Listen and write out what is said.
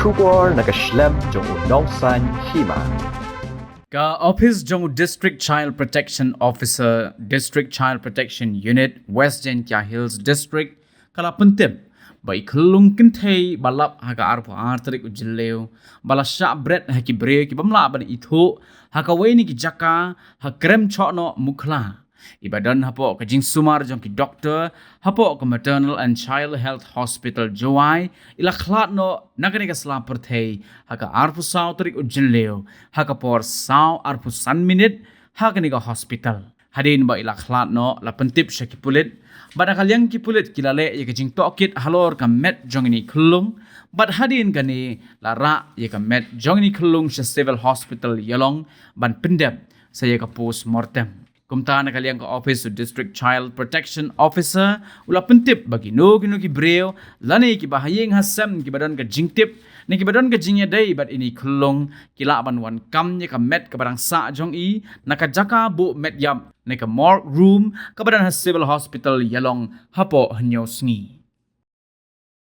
Shubor nakaslem jong unongsan Hima. Ka Office Jong District Child Protection Officer, District Child Protection Unit, West Jentia Hills District, kala pentip, bai Khlung kintay balap haka arpo arterik ujileo, bala sya bret haki breo ki bamla bali itho, haka weni ki jaka, hakrem chokno Mukhla. Ibadan hapo ka jing sumar jong ki doctor, hapo ka maternal and child health hospital Jowai, ila Khlad no nagani ka sla perthei, haka arpo saw terik ujileo, haka por saw arpo san minute, haka ni ka hospital. Hadin ba ila Khlad no la pentip sya ki pulit, bada kalyang ki pulit kilale ye ka jing tokit halor ka met jong ni Khlung, bad hadin gani la ra ye ka met jong ni Khlung sya civil hospital yalong ban pendep sa ye ka post mortem. Kumta na kaliang ka Office of District Child Protection Officer ula pentip bagi no ki breo lani ki bahayeng hasam ki badan ka jingtip ni ki badan ka jingya day bat ini Khlung kila ban wan kam ni ka met ka barang sa jong i nakajaka bu met yap ni ka morgue room ka badan ha civil hospital yalong hapo hanyo sngi.